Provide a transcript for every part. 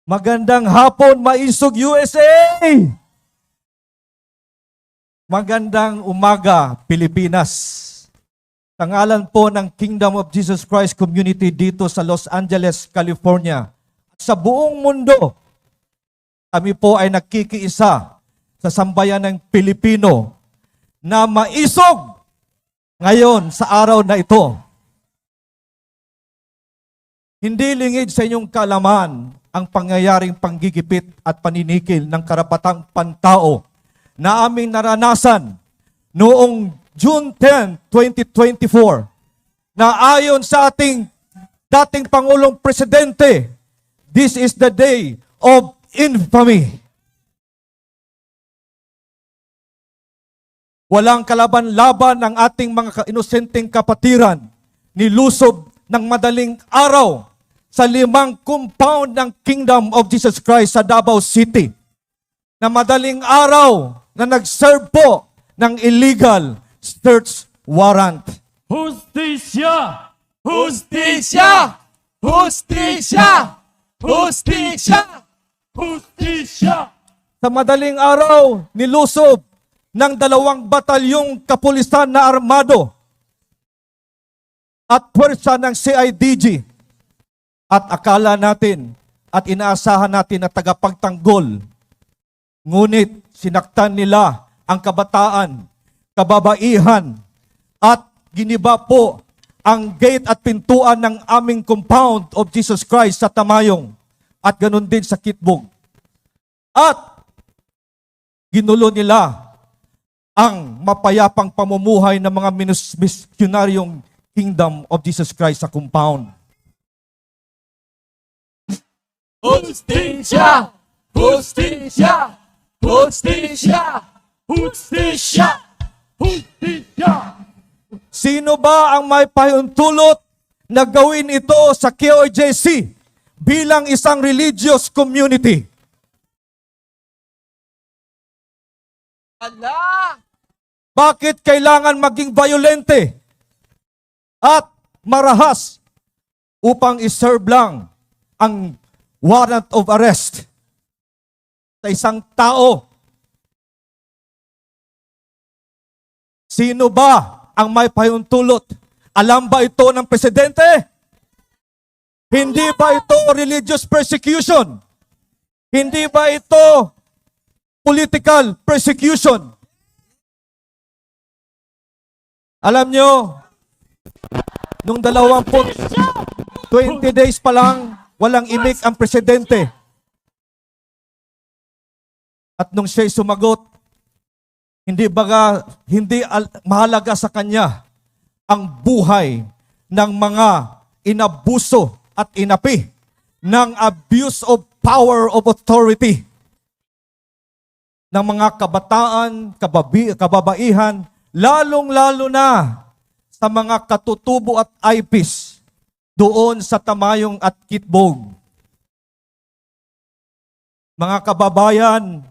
Magandang hapon, Maisog USA! Magandang umaga, Pilipinas. Sa ngalan po ng Kingdom of Jesus Christ Community dito sa Los Angeles, California, at sa buong mundo, kami po ay nagkikiisa sa sambayan ng Pilipino na maisog ngayon sa araw na ito. Hindi lingid sa inyong kalaman ang pangyayaring panggigipit at paninikil ng karapatang pantao na aming naranasan noong June 10, 2024 na ayon sa ating dating Pangulong Presidente, this is the day of infamy. Walang kalaban-laban ng ating mga inosenteng kapatiran, nilusob ng madaling araw sa 5 compound ng Kingdom of Jesus Christ sa Davao City, na madaling araw na nag-serve po ng illegal search warrant. Justisya! Justisya! Justisya! Justisya! Justisya! Sa madaling araw, nilusob ng 2 batalyong kapulisan na armado at puwersa ng CIDG. At akala natin at inaasahan natin na tagapagtanggol. Ngunit sinaktan nila ang kabataan, kababaihan, at giniba po ang gate at pintuan ng aming compound of Jesus Christ sa Tamayong at ganun din sa Kitbog. At ginulo nila ang mapayapang pamumuhay ng mga misyonaryong Kingdom of Jesus Christ sa compound. Justisya! Justisya! Justisya! Justisya! Justisya! Sino ba ang may pahiuntulot na gawin ito sa KOJC bilang isang religious community? Allah! Bakit kailangan maging violente at marahas upang iserve lang ang warrant of arrest sa isang tao? Sino ba ang may pahiuntulot? Alam ba ito ng presidente? Hindi ba ito religious persecution? Hindi ba ito political persecution? Alam nyo, nung 20 days pa lang, walang imik ang presidente. At nung siya'y sumagot, hindi mahalaga sa kanya ang buhay ng mga inabuso at inapi ng abuse of power of authority ng mga kabataan, kababaihan, lalong-lalo na sa mga katutubo at IPs doon sa Tamayong at Kitbog. Mga kababayan,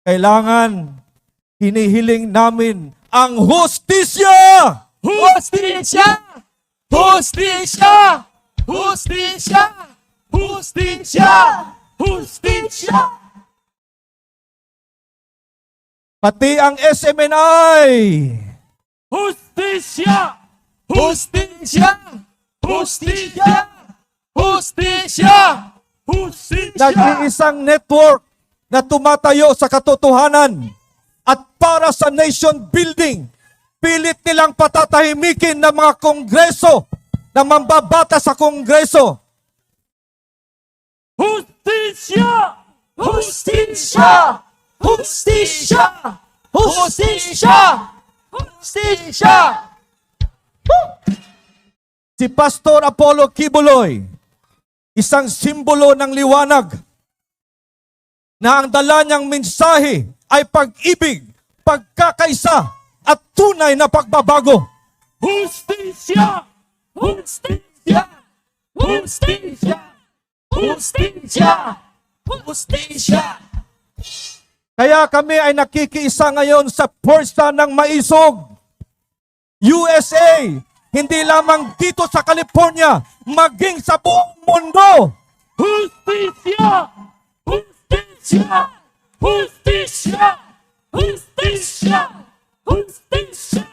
kailangan hinihiling namin ang hustisya! Justisya! Justisya! Justisya! Justisya! Justisya! Pati ang SMNI! Justisya! Justisya! Justisya! Justisya! Justisya! Nag-iisang network na tumatayo sa katotohanan at para sa nation building, pilit nilang patatahimikin ng mga kongreso na mambabata sa kongreso. Justisya! Justisya! Justisya! Justisya! Justisya! Si Pastor Apollo Kibuloy, isang simbolo ng liwanag, na ang dala niyang mensahe ay pag-ibig, pagkakaisa, at tunay na pagbabago. Justisya! Justisya! Justisya! Justisya! Justisya! Kaya kami ay nakikiisa ngayon sa puwersa ng Maisog USA, hindi lamang dito sa California, maging sa buong mundo. Justicia! Justicia! Justicia! Justicia! Justicia!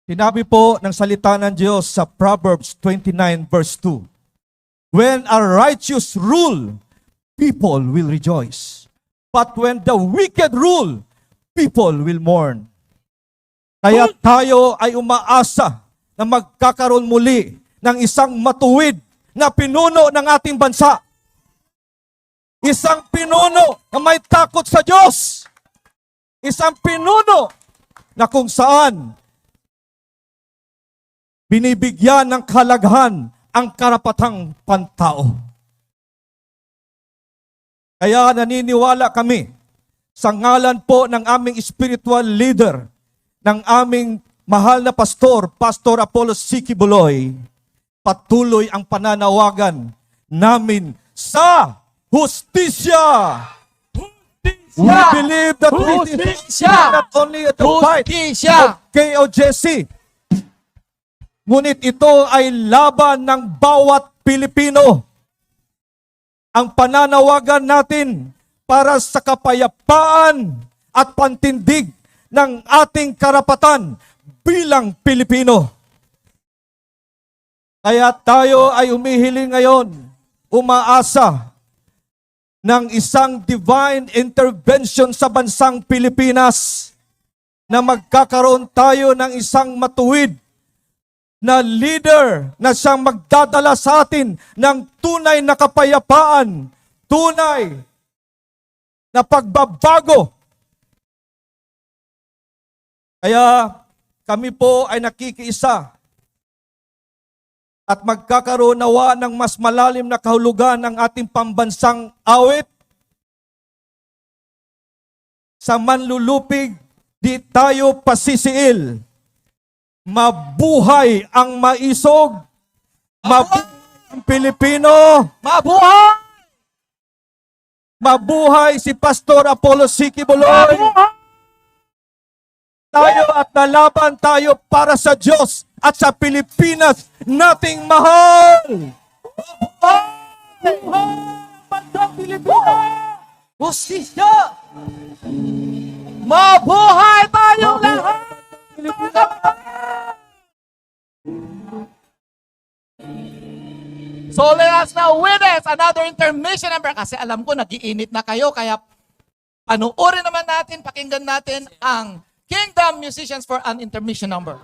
Sinabi po ng salita ng Diyos sa Proverbs 29 verse 2, when a righteous rule, people will rejoice. But when the wicked rule, people will mourn. Kaya tayo ay umaasa na magkakaroon muli ng isang matuwid na pinuno ng ating bansa. Isang pinuno na may takot sa Diyos. Isang pinuno na kung saan binibigyan ng kahalagahan ang karapatang pantao. Kaya naniniwala kami sa ngalan po ng aming spiritual leader, ng aming mahal na pastor, Pastor Apollo Siki Buloy, patuloy ang pananawagan namin sa hustisya. We believe that this is Hustisya! not only the fight Justicia! of KOJC, ngunit ito ay laban ng bawat Pilipino. Ang pananawagan natin para sa kapayapaan at pantindig ng ating karapatan bilang Pilipino. Kaya tayo ay umihiling ngayon, umaasa ng isang divine intervention sa bansang Pilipinas na magkakaroon tayo ng isang matuwid na leader na siyang magdadala sa atin ng tunay na kapayapaan, tunay na pagbabago. Kaya kami po ay nakikiisa at magkakaroon nawa ng mas malalim na kahulugan ng ating pambansang awit. Sa manlulupig, di tayo pasisiil. Mabuhay ang maisog. Mabuhay ang Pilipino. Mabuhay! Mabuhay si Pastor Apollo Siki Buloy. Tayo at nalaban tayo para sa Diyos at sa Pilipinas nating mahal. Bansang Pilipinas! Justisya! Mabuhay tayong lahat! So let us now witness another intermission number kasi alam ko nagiinit na kayo kaya panoorin naman natin, pakinggan natin ang Kingdom Musicians for an intermission number.